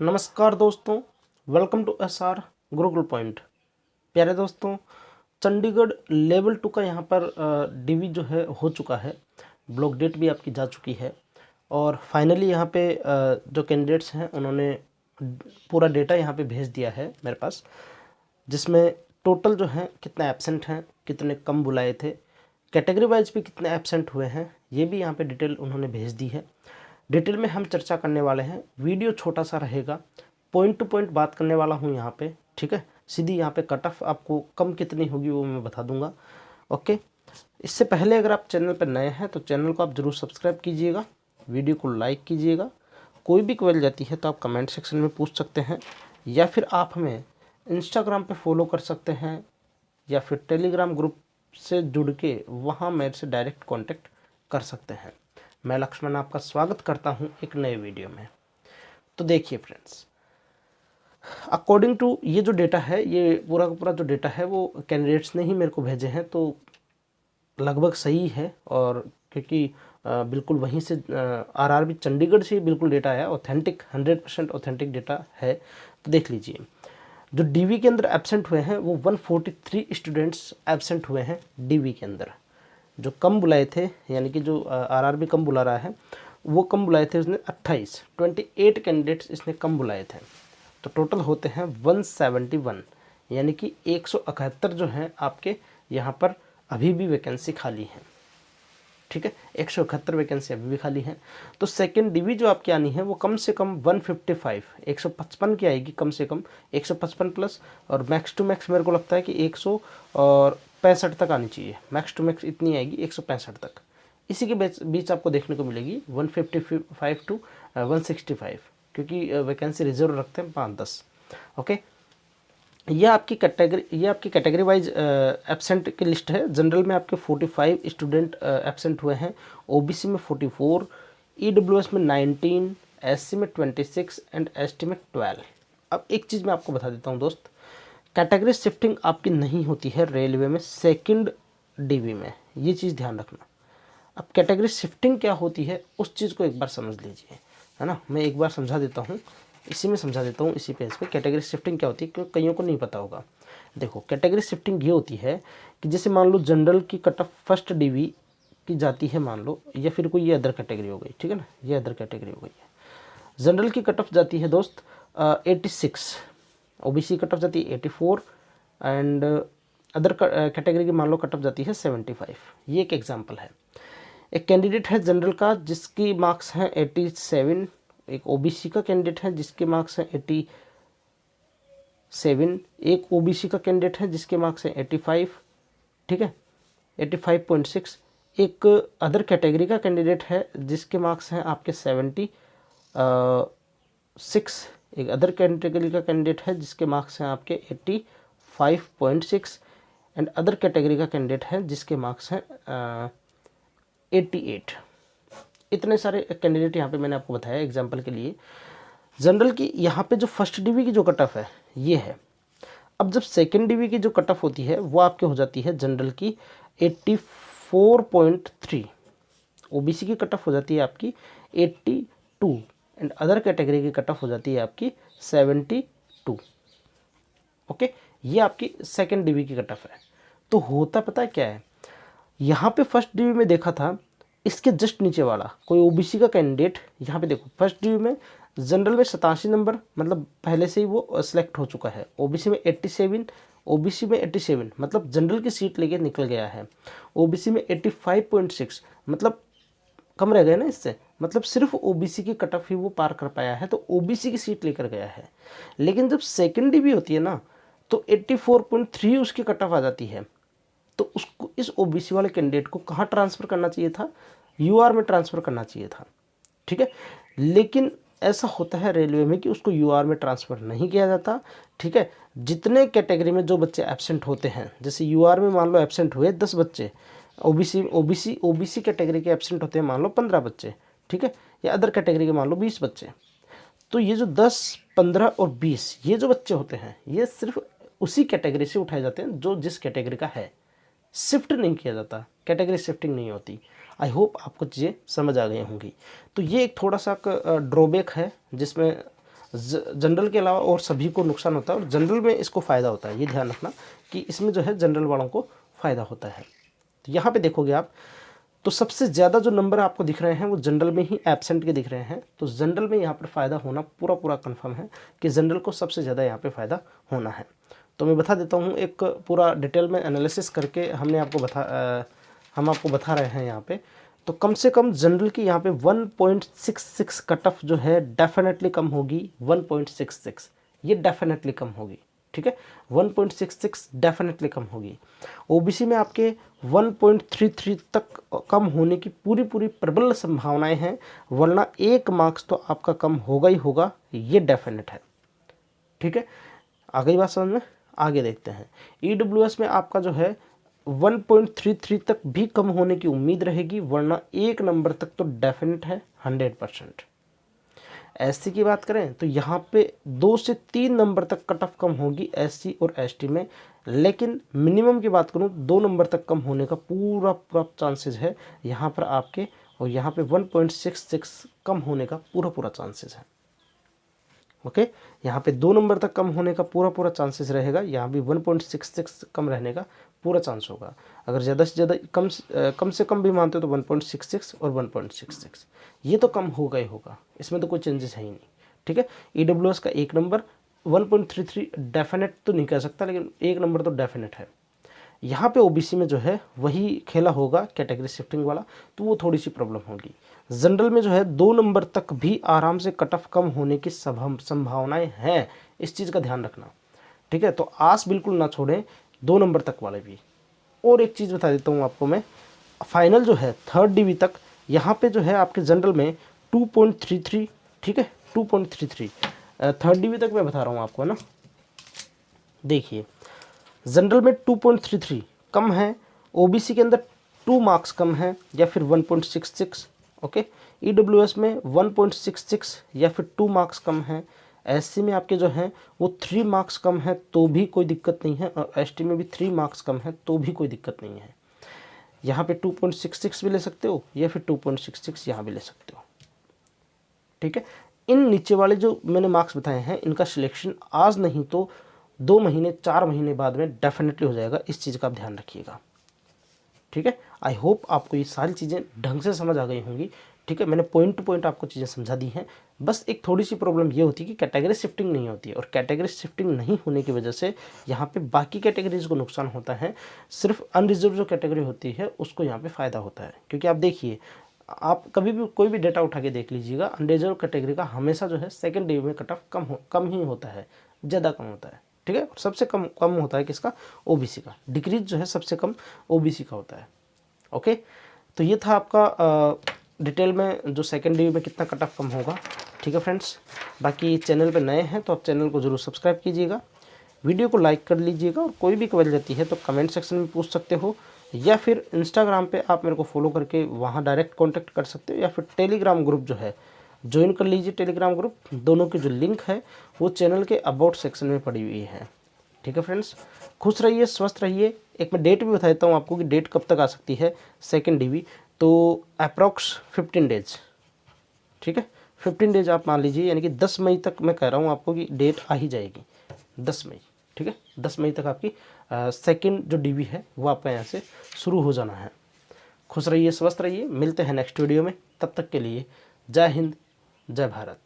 नमस्कार दोस्तों, welcome to SR Gurukul point. प्यारे दोस्तों, चंडीगढ़ लेवल 2 का यहाँ पर डीवी जो है हो चुका है। ब्लॉक डेट भी आपकी जा चुकी है और फाइनली यहाँ पे जो कैंडिडेट्स हैं उन्होंने पूरा डेटा यहाँ पे भेज दिया है मेरे पास, जिसमें टोटल जो है कितने एब्सेंट हैं, कितने कम बुलाए थे, कैटेगरी वाइज भी कितने एब्सेंट हुए हैं, ये भी यहाँ पे डिटेल उन्होंने भेज दी है। डिटेल में हम चर्चा करने वाले हैं। वीडियो छोटा सा रहेगा, पॉइंट टू पॉइंट बात करने वाला हूँ यहाँ पे, ठीक है। सीधी यहाँ पे कट ऑफ आपको कम कितनी होगी वो मैं बता दूंगा, ओके। इससे पहले अगर आप चैनल पर नए हैं तो चैनल को आप ज़रूर सब्सक्राइब कीजिएगा, वीडियो को लाइक कीजिएगा। कोई भी क्वेरी जाती है तो आप कमेंट सेक्शन में पूछ सकते हैं, या फिर आप हमें इंस्टाग्राम पे फॉलो कर सकते हैं, या फिर टेलीग्राम ग्रुप से जुड़ के वहाँ मेरे से डायरेक्ट कांटेक्ट कर सकते हैं। मैं लक्ष्मण आपका स्वागत करता हूँ एक नए वीडियो में। तो देखिए फ्रेंड्स, अकॉर्डिंग टू ये जो डेटा है, ये पूरा का पूरा जो डेटा है वो कैंडिडेट्स ने ही मेरे को भेजे हैं, तो लगभग सही है। और क्योंकि बिल्कुल वहीं से आरआरबी चंडीगढ़ से बिल्कुल डेटा आया, ऑथेंटिक 100% ऑथेंटिक डेटा है। तो देख लीजिए, जो डीवी के अंदर एब्सेंट हुए हैं वो 143 स्टूडेंट्स एब्सेंट हुए हैं डीवी के अंदर। जो कम बुलाए थे, यानी कि जो आरआरबी कम बुला रहा है, वो कम बुलाए थे उसने 28 कैंडिडेट्स इसने कम बुलाए थे। तो टोटल होते हैं 171, यानी कि 171 जो हैं आपके यहाँ पर अभी भी वैकेंसी खाली है, ठीक है। 171 वैकेंसी अभी भी खाली है। तो सेकेंड डीवी जो आपकी आनी है वो कम से कम 155 155 की आएगी, कम से कम 155 प्लस, और मैक्स टू मैक्स मेरे को लगता है कि 165 तक आनी चाहिए। मैक्स टू मैक्स इतनी आएगी 165 तक। इसी के बीच आपको देखने को मिलेगी 155 टू 165, क्योंकि वैकेंसी रिजर्व रखते हैं 5-10, ओके। ये आपकी कैटेगरी वाइज एब्सेंट की लिस्ट है। जनरल में आपके 45 स्टूडेंट एब्सेंट हुए हैं, ओबीसी में 44, ईडब्ल्यूएस में 19, एससी में 26 एंड एसटी में 12। अब एक चीज़ मैं आपको बता देता हूँ दोस्त, कैटेगरी शिफ्टिंग आपकी नहीं होती है रेलवे में सेकंड डीवी में, ये चीज़ ध्यान रखना। अब कैटेगरी शिफ्टिंग क्या होती है उस चीज़ को एक बार समझ लीजिए, है ना। मैं एक बार समझा देता हूँ, इसी में समझा देता हूँ, इसी पेज पे कैटेगरी शिफ्टिंग क्या होती है, क्योंकि कईयों को नहीं पता होगा। देखो, कैटेगरी शिफ्टिंग ये होती है कि जैसे मान लो जनरल की कट ऑफ फर्स्ट डीवी की जाती है, मान लो, या फिर कोई ये अदर कैटेगरी हो गई, ठीक है ना, ये अदर कैटेगरी हो गई है। जनरल की कट ऑफ जाती है दोस्त 86, ओबीसी कट ऑफ जाती है 84, एंड अदर कैटेगरी की मान लो कट ऑफ जाती है 75। ये एक एग्जाम्पल है। एक कैंडिडेट है जनरल का जिसकी मार्क्स हैं 87, एक ओबीसी का कैंडिडेट है जिसके मार्क्स हैं 87, एक ओबीसी का कैंडिडेट है जिसके मार्क्स हैं 85, ठीक है, 85.6। एक अदर कैटेगरी का कैंडिडेट है जिसके मार्क्स हैं आपके 76, एक अदर कैटेगरी का कैंडिडेट है जिसके मार्क्स हैं आपके 85.6, एंड अदर कैटेगरी का कैंडिडेट है जिसके मार्क्स हैं 88। इतने सारे कैंडिडेट यहाँ पे मैंने आपको बताया एग्जांपल के लिए। जनरल की यहाँ पे जो फर्स्ट डीवी की जो कट ऑफ है ये है। अब जब सेकेंड डीवी की जो कट ऑफ होती है वो आपके हो जाती है जनरल की 84.3, ओबीसी की कट ऑफ हो जाती है आपकी 82, एंड अदर कैटेगरी की कट ऑफ हो जाती है आपकी 72, ओके। ये आपकी सेकेंड डीवी की कट ऑफ है। तो होता पता है क्या है, यहाँ पे फर्स्ट डीवी में देखा था, इसके जस्ट नीचे वाला कोई ओबीसी का कैंडिडेट, यहाँ पे देखो फर्स्ट डीवी में जनरल में 87 नंबर, मतलब पहले से ही वो सिलेक्ट हो चुका है। ओबीसी में 87, ओबीसी में 87 मतलब जनरल की सीट लेके निकल गया है। ओबीसी में 85.6 मतलब कम रह गए ना इससे, मतलब सिर्फ ओबीसी की कट ऑफ ही वो पार कर पाया है, तो ओबीसी की सीट लेकर गया है। लेकिन जब सेकेंड डीवी होती है ना, तो 84.3 उसकी कट ऑफ आ जाती है। तो उसको, इस ओबीसी वाले कैंडिडेट को कहाँ ट्रांसफ़र करना चाहिए था, यूआर में ट्रांसफ़र करना चाहिए था, ठीक है। लेकिन ऐसा होता है रेलवे में कि उसको यूआर में ट्रांसफ़र नहीं किया जाता, ठीक है। जितने कैटेगरी में जो बच्चे एब्सेंट होते हैं, जैसे यूआर में मान लो एब्सेंट हुए 10 बच्चे, ओबीसी कैटेगरी के एब्सेंट होते हैं मान लो 15 बच्चे, ठीक है, या अदर कैटेगरी के मान लो 20 बच्चे। तो ये जो 10, 15 और 20 ये जो बच्चे होते हैं, ये सिर्फ उसी कैटेगरी से उठाए जाते हैं जो जिस कैटेगरी का है, शिफ्ट नहीं किया जाता, कैटेगरी शिफ्टिंग नहीं होती। आई होप आपको चीज़ें समझ आ गई होंगी। तो ये एक थोड़ा सा ड्रॉबैक है जिसमें जनरल के अलावा और सभी को नुकसान होता है और जनरल में इसको फ़ायदा होता है। ये ध्यान रखना कि इसमें जो है जनरल वालों को फ़ायदा होता है। तो यहाँ पे देखोगे आप तो सबसे ज़्यादा जो नंबर आपको दिख रहे हैं वो जनरल में ही एब्सेंट के दिख रहे हैं। तो जनरल में यहाँ पर फ़ायदा होना पूरा पूरा कन्फर्म है कि जनरल को सबसे ज़्यादा यहाँ पे फ़ायदा होना है। तो मैं बता देता हूँ एक पूरा डिटेल में एनालिसिस करके हम आपको बता रहे हैं यहाँ पे। तो कम से कम जनरल की यहाँ पे 1.66 कट ऑफ जो है डेफिनेटली कम होगी। 1.66 ये डेफिनेटली कम होगी, ठीक है, 1.66 डेफिनेटली कम होगी। ओबीसी में आपके 1.33 तक कम होने की पूरी पूरी प्रबल संभावनाएं हैं, वरना 1 मार्क्स तो आपका कम होगा ही होगा, ये डेफिनेट है, ठीक है। आ गई बात समझ में? आगे देखते हैं। ईडब्ल्यूएस में आपका जो है 1.33 तक भी कम होने की उम्मीद रहेगी, वरना 1 नंबर तक तो डेफिनेट है 100%। एससी की बात करें तो यहाँ पे 2 से 3 नंबर तक कट ऑफ कम होगी एससी और एसटी में, लेकिन मिनिमम की बात करूँ 2 नंबर तक कम होने का पूरा पूरा चांसेस है यहाँ पर आपके, और यहाँ पे 1.66 कम होने का पूरा पूरा चांसेस है। ओके, यहाँ पे 2 नंबर तक कम होने का पूरा पूरा चांसेस रहेगा, यहाँ भी 1.66 कम रहने का पूरा चांस होगा। अगर ज़्यादा से ज़्यादा कम से कम भी मानते हो तो 1.66 और 1.66 ये तो कम होगा ही होगा, इसमें तो कोई चेंजेस है ही नहीं, ठीक है। ईडब्ल्यूएस का 1 नंबर 1.33 डेफिनेट तो नहीं कह सकता, लेकिन 1 नंबर तो डेफिनेट है। यहाँ पे ओबीसी में जो है वही खेला होगा कैटेगरी शिफ्टिंग वाला, तो वो थोड़ी सी प्रॉब्लम होगी। जनरल में जो है 2 नंबर तक भी आराम से कट ऑफ कम होने की संभावनाएं हैं, इस चीज़ का ध्यान रखना, ठीक है। तो आस बिल्कुल ना छोड़ें 2 नंबर तक वाले भी। और एक चीज़ बता देता हूँ आपको मैं, फाइनल जो है 3rd डिवी तक यहाँ पे जो है आपके जनरल में 2.33, ठीक है, 2.33 3rd डिवी तक मैं बता रहा हूँ आपको, है ना। देखिए जनरल में 2.33 कम है, ओबीसी के अंदर 2 मार्क्स कम है या फिर 1.66, ओके। ईडब्ल्यूएस में 1.66 या फिर 2 मार्क्स कम है। एससी में आपके जो हैं वो 3 मार्क्स कम है तो भी कोई दिक्कत नहीं है, और एसटी में भी 3 मार्क्स कम है तो भी कोई दिक्कत नहीं है। यहाँ पे 2.66 भी ले सकते हो या फिर 2.66 यहाँ भी ले सकते हो, ठीक है। इन नीचे वाले जो मैंने मार्क्स बताए हैं इनका सिलेक्शन आज नहीं तो 2 महीने 4 महीने बाद में डेफिनेटली हो जाएगा, इस चीज़ का आप ध्यान रखिएगा, ठीक है। आई होप आपको ये सारी चीज़ें ढंग से समझ आ गई होंगी, ठीक है। मैंने पॉइंट टू पॉइंट आपको चीज़ें समझा दी हैं। बस एक थोड़ी सी प्रॉब्लम ये होती है कि कैटेगरी शिफ्टिंग नहीं होती है, और कैटेगरी शिफ्टिंग नहीं होने की वजह से यहाँ पे बाकी कैटेगरीज को नुकसान होता है, सिर्फ अनरिजर्व जो कैटेगरी होती है उसको यहाँ पे फ़ायदा होता है। क्योंकि आप देखिए, आप कभी भी कोई भी डेटा उठा के देख लीजिएगा, अनरिजर्व कैटेगरी का हमेशा जो है 2nd डिवी में कट ऑफ कम ही होता है, ज़्यादा कम होता है, ठीक है। सबसे कम होता है किसका? ओबीसी का। डिक्रीज जो है सबसे कम ओबीसी का होता है, ओके। तो ये था आपका डिटेल में जो 2nd डिवी में कितना कट ऑफ कम होगा, ठीक है फ्रेंड्स। बाकी चैनल पे नए हैं तो आप चैनल को ज़रूर सब्सक्राइब कीजिएगा, वीडियो को लाइक कर लीजिएगा, और कोई भी क्वेरी रहती है तो कमेंट सेक्शन में पूछ सकते हो, या फिर इंस्टाग्राम पे आप मेरे को फॉलो करके वहाँ डायरेक्ट कॉन्टैक्ट कर सकते हो, या फिर टेलीग्राम ग्रुप जो है ज्वाइन कर लीजिए। टेलीग्राम ग्रुप दोनों की जो लिंक है वो चैनल के अबाउट सेक्शन में पड़ी हुई है, ठीक है फ्रेंड्स। खुश रहिए, स्वस्थ रहिए। एक मैं डेट भी बता देता हूँ आपको कि डेट कब तक आ सकती है 2nd डिवी, तो अप्रॉक्स 15 डेज, ठीक है। 15 डेज आप मान लीजिए, यानी कि 10 मई तक मैं कह रहा हूँ आपको कि डेट आ ही जाएगी, 10 मई, ठीक है। 10 मई तक आपकी 2nd जो डिवी है वो आपका यहाँ से शुरू हो जाना है। खुश रहिए, स्वस्थ रहिए, मिलते हैं नेक्स्ट वीडियो में, तब तक के लिए जय हिंद, जय भारत।